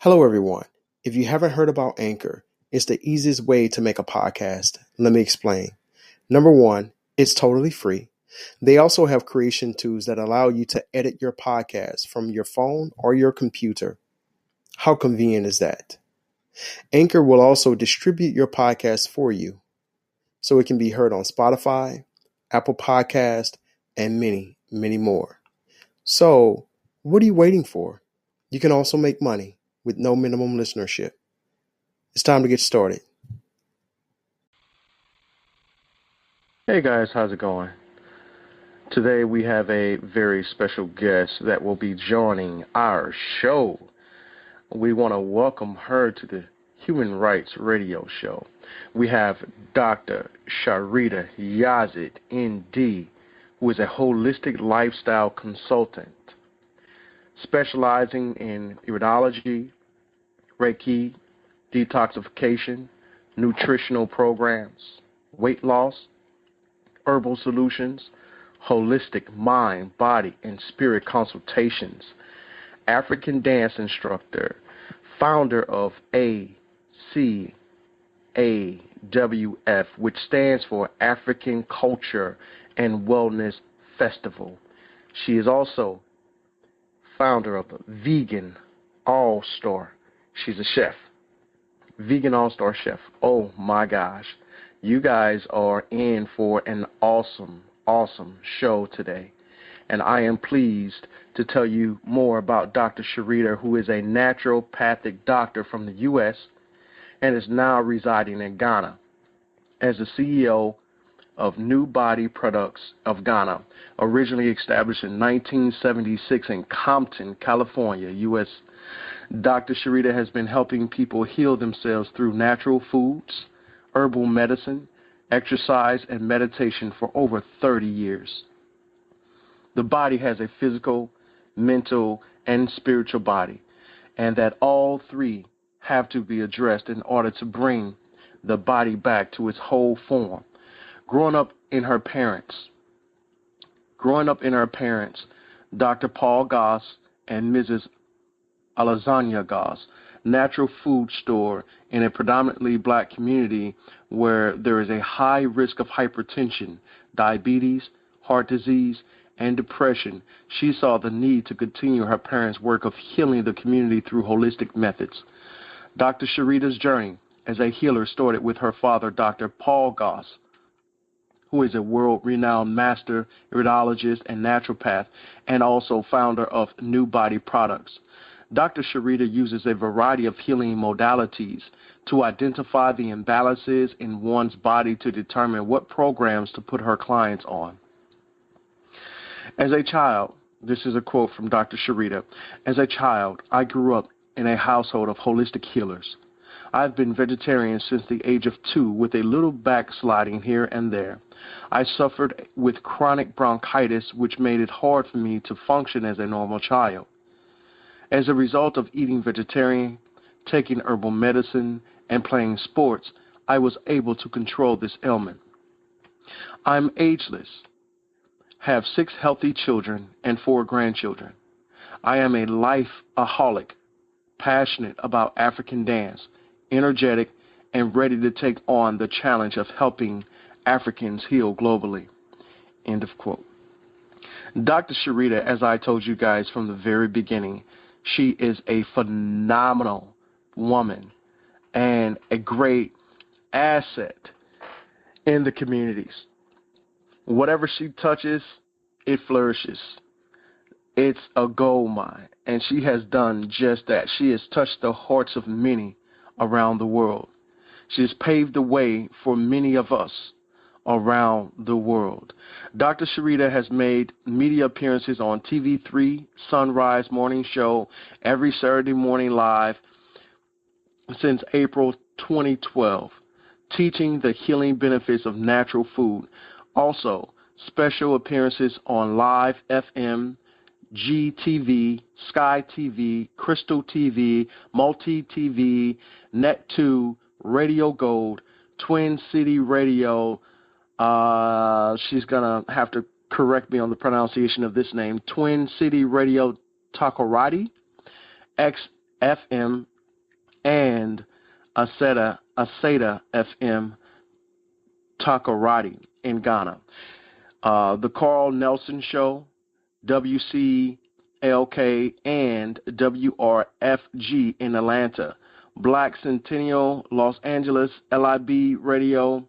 Hello, everyone. If you haven't heard about Anchor, it's the easiest way to make a podcast. Let me explain. Number one, it's totally free. They also have creation tools that allow you to edit your podcast from your phone or your computer. How convenient is that? Anchor will also distribute your podcast for you, so it can be heard on Spotify, Apple Podcast, and many, many more. So, what are you waiting for? You can also make money with no minimum listenership. It's time to get started. Hey guys, how's it going? Today we have a very special guest that will be joining our show. We want to welcome her to the Human Rights Radio Show. We have Dr. Sharita Yazid N.D, who is a holistic lifestyle consultant, specializing in Iridology, Reiki, Detoxification, Nutritional programs, weight loss, Herbal solutions, holistic mind, body, and spirit consultations, African dance instructor, founder of ACAWF, which stands for African Culture and Wellness Festival. She is also founder of Vegan All-Star. She's a chef, Vegan All-Star chef. Oh my gosh. You guys are in for an awesome show today. And I am pleased to tell you more about Dr. Sharita, who is a naturopathic doctor from the U.S. and is now residing in Ghana as the CEO of New Body Products of Ghana, originally established in 1976 in Compton, California, U.S. Dr. Sharita has been helping people heal themselves through natural foods, herbal medicine, exercise, and meditation for over 30 years. The body has a physical, mental, and spiritual body, and that all three have to be addressed in order to bring the body back to its whole form. Growing up in her parents, Dr. Paul Goss and Mrs. Alazania Goss, natural food store in a predominantly black community where there is a high risk of hypertension, diabetes, heart disease, and depression. She saw the need to continue her parents' work of healing the community through holistic methods. Dr. Sharita's journey as a healer started with her father, Dr. Paul Goss, who is a world-renowned master iridologist and naturopath, and also founder of New Body Products. Dr. Sharita uses a variety of healing modalities to identify the imbalances in one's body to determine what programs to put her clients on. As a child, this is a quote from Dr. Sharita, as a child, I grew up in a household of holistic healers. I've been vegetarian since the age of 2 with a little backsliding here and there. I suffered with chronic bronchitis, which made it hard for me to function as a normal child. As a result of eating vegetarian, taking herbal medicine, and playing sports, I was able to control this ailment. I'm ageless, have 6 healthy children and 4 grandchildren. I am a life-aholic, passionate about African dance, energetic, and ready to take on the challenge of helping Africans heal globally. End of quote. Dr. Sharita, as I told you guys from the very beginning, she is a phenomenal woman and a great asset in the communities. Whatever she touches, it flourishes. It's a gold mine, and she has done just that. She has touched the hearts of many around the world. She has paved the way for many of us around the world. Dr. Sharita has made media appearances on TV3 Sunrise Morning Show every Saturday morning live since April 2012, teaching the healing benefits of natural food. Also, special appearances on Live FM, GTV, Skyy TV, Crystal TV, Multi TV, Net2, Radio Gold, Twin City Radio. She's going to have to correct me on the pronunciation of this name. Twin City Radio Takoradi, XFM and Aseda FM Takoradi in Ghana. The Carl Nelson Show, WCLK and WRFG in Atlanta, Black Sentinel Los Angeles, LIB Radio,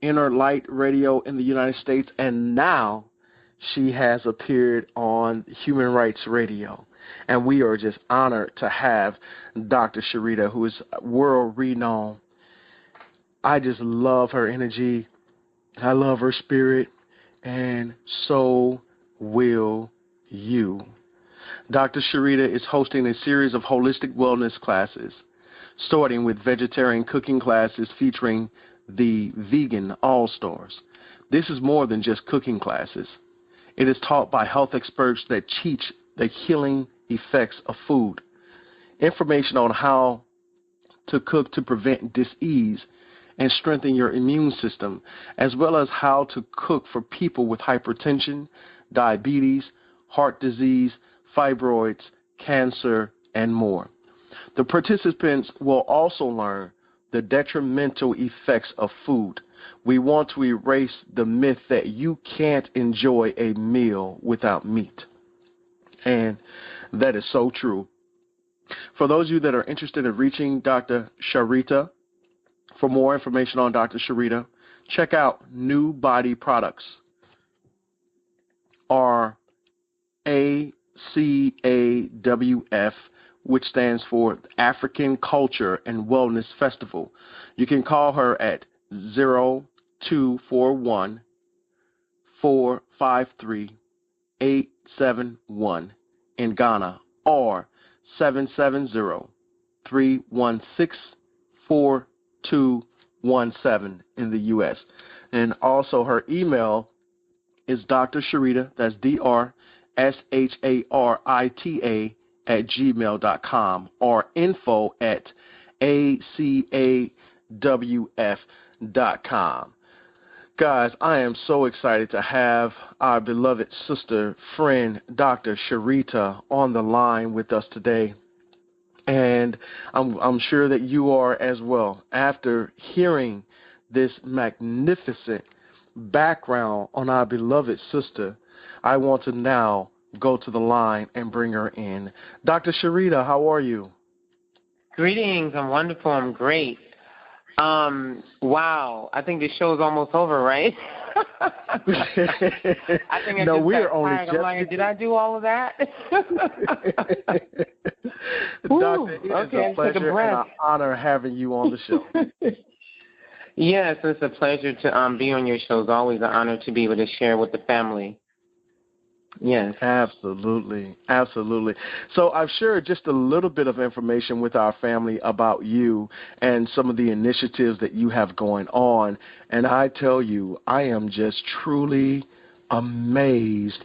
Innerlight Radio in the United States, and now she has appeared on Human Rights Radio. And we are just honored to have Dr. Sharita, who is world-renowned. I just love her energy. I love her spirit, and so will you. Dr. Sharita is hosting a series of holistic wellness classes, starting with vegetarian cooking classes featuring the Vegan All-Stars. This is more than just cooking classes. It is taught by health experts that teach the healing effects of food, information on how to cook to prevent disease and strengthen your immune system, as well as how to cook for people with hypertension, diabetes, heart disease, fibroids, cancer, and more. The participants will also learn the detrimental effects of food. We want to erase the myth that you can't enjoy a meal without meat. And that is so true. For those of you that are interested in reaching Dr. Sharita, for more information on Dr. Sharita, check out New Body Products, or ACAWF, which stands for African Culture and Wellness Festival. You can call her at 0241-453-871 in Ghana, or 770-316-4217 in the U.S. And also her email is Dr. Sharita, that's DRSHARITA @gmail.com, or info@ACAWF.com. Guys, I am so excited to have our beloved sister, friend, Dr. Sharita on the line with us today. And I'm sure that you are as well. After hearing this magnificent background on our beloved sister, I want to now go to the line and bring her in. Dr. Sharita, how are you? Greetings. I'm wonderful. I'm great. Wow. I think the show's almost over, right? I think no, we're only just... I'm like, did I do all of that? Doctor, it is a pleasure and an honor having you on the show. Yes, it's a pleasure to be on your show. It's always an honor to be able to share with the family. Yes. Absolutely. Absolutely. So I've shared just a little bit of information with our family about you and some of the initiatives that you have going on. And I tell you, I am just truly amazed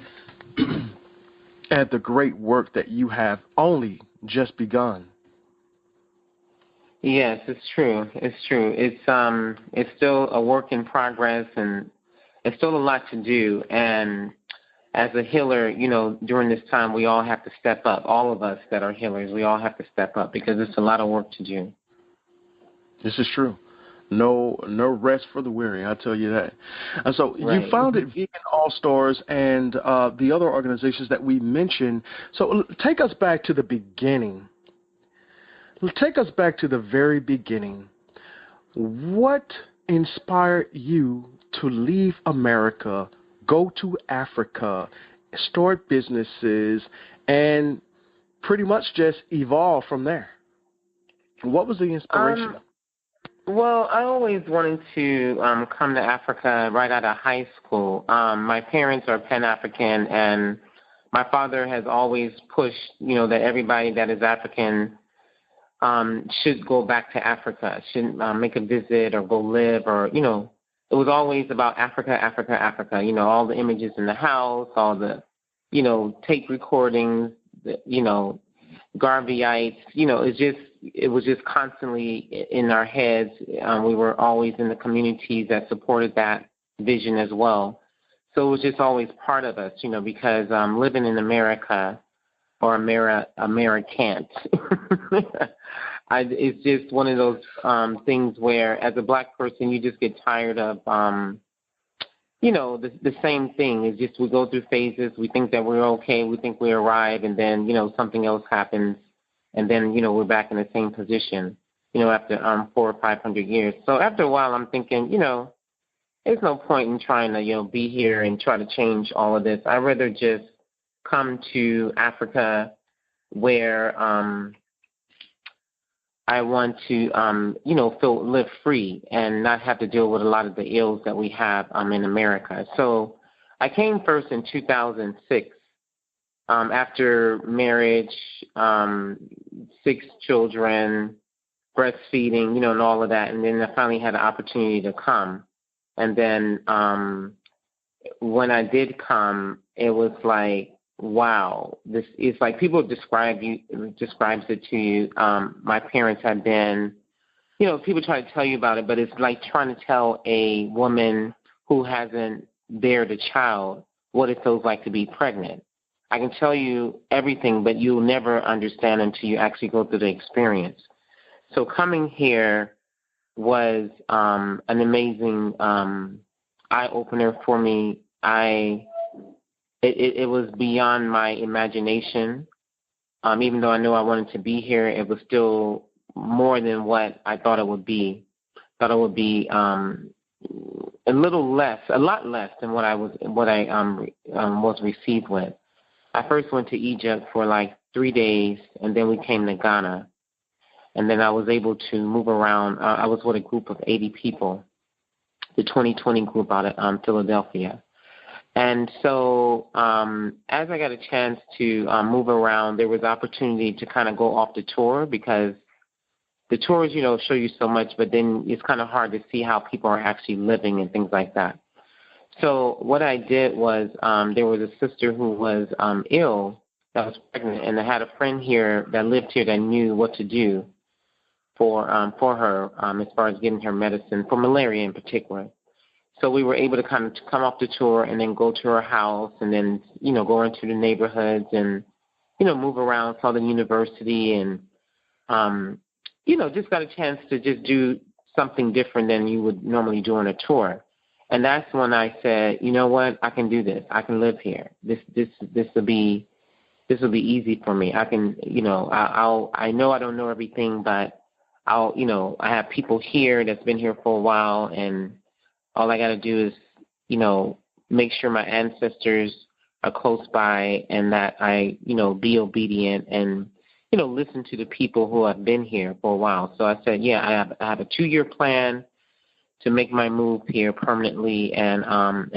at the great work that you have only just begun. Yes, it's true. It's true. It's still a work in progress, and it's still a lot to do. And as a healer, you know, during this time, we all have to step up. All of us that are healers, we all have to step up because it's a lot of work to do. This is true. No rest for the weary, I tell you that. And so right. You founded Vegan All-Stars and the other organizations that we mentioned. So take us back to the beginning. Take us back to the very beginning. What inspired you to leave America, go to Africa, start businesses, and pretty much just evolve from there? What was the inspiration? Well, I always wanted to come to Africa right out of high school. My parents are Pan-African, and my father has always pushed, you know, that everybody that is African should go back to Africa, should make a visit or go live, or, you know, it was always about Africa, Africa, Africa. You know, all the images in the house, all the, you know, tape recordings, you know, Garveyites, you know, it was just constantly in our heads. We were always in the communities that supported that vision as well. So it was just always part of us, you know, because living in America or Americant, it's just one of those things where, as a black person, you just get tired of, the same thing. It's just we go through phases. We think that we're okay. We think we arrive, and then, something else happens, and then, we're back in the same position, after 400 or 500 years. So after a while, I'm thinking, there's no point in trying to, be here and try to change all of this. I'd rather just come to Africa where I want to, live free and not have to deal with a lot of the ills that we have in America. So I came first in 2006 after marriage, 6 children, breastfeeding, and all of that. And then I finally had an opportunity to come. And then when I did come, it was like, wow, this is like people describes it to you. My parents had been, people try to tell you about it, but it's like trying to tell a woman who hasn't bared a child what it feels like to be pregnant. I can tell you everything, but you'll never understand until you actually go through the experience. So coming here was an amazing eye-opener for me. It was beyond my imagination. Even though I knew I wanted to be here, it was still more than what I thought it would be. Thought it would be a lot less than what I was received with. I first went to Egypt for like 3 days, and then we came to Ghana. And then I was able to move around. I was with a group of 80 people, the 2020 group out of Philadelphia. And so as I got a chance to move around, there was opportunity to kind of go off the tour, because the tours, show you so much, but then it's kind of hard to see how people are actually living and things like that. So what I did was there was a sister who was ill, that was pregnant, and I had a friend here that lived here that knew what to do for her as far as getting her medicine for malaria in particular. So we were able to kind of come off the tour and then go to her house and then, go into the neighborhoods and, move around, saw the university and, just got a chance to just do something different than you would normally do on a tour. And that's when I said, you know what, I can do this. I can live here. This will be easy for me. I can, I know I don't know everything, but I have people here that's been here for a while, and all I got to do is, make sure my ancestors are close by and that I, be obedient and, listen to the people who have been here for a while. So I said, yeah, I have a 2-year plan to make my move here permanently, and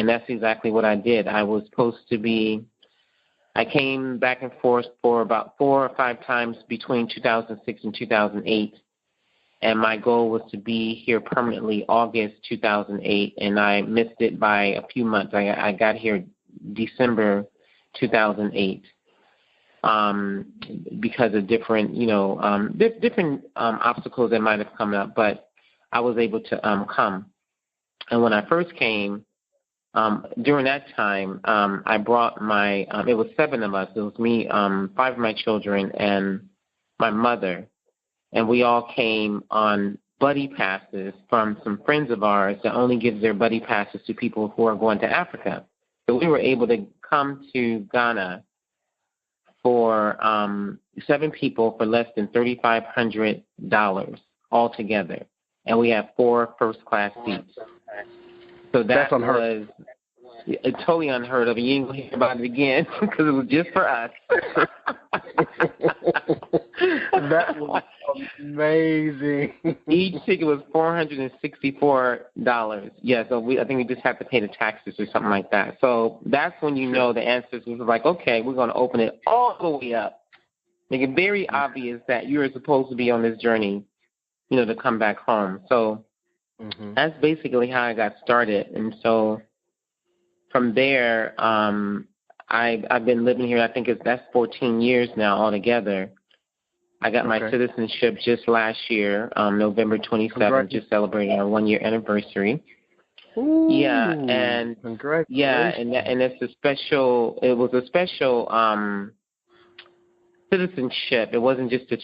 that's exactly what I did. I came back and forth for about 4 or 5 times between 2006 and 2008. And my goal was to be here permanently August 2008, and I missed it by a few months. I got here December 2008 because of different, different obstacles that might have come up, but I was able to come. And when I first came, during that time, I brought it was 7 of us. It was me, 5 of my children, and my mother. And we all came on buddy passes from some friends of ours that only gives their buddy passes to people who are going to Africa. So we were able to come to Ghana for 7 people for less than $3,500 altogether. And we have 4 first-class seats. So that was totally unheard of. And you ain't going to hear about it again because it was just for us. That was amazing. Each ticket was $464. Yeah, so I think we just have to pay the taxes or something like that. So that's when you know the ancestors was like, okay, we're going to open it all the way up. Make it very obvious that you're supposed to be on this journey, to come back home. So that's basically how I got started. And so from there, I've been living here. I think that's 14 years now altogether. I got my citizenship just last year, November 27th, just celebrating our 1-year anniversary. Ooh, yeah, and it's a special. It was a special citizenship. It wasn't just a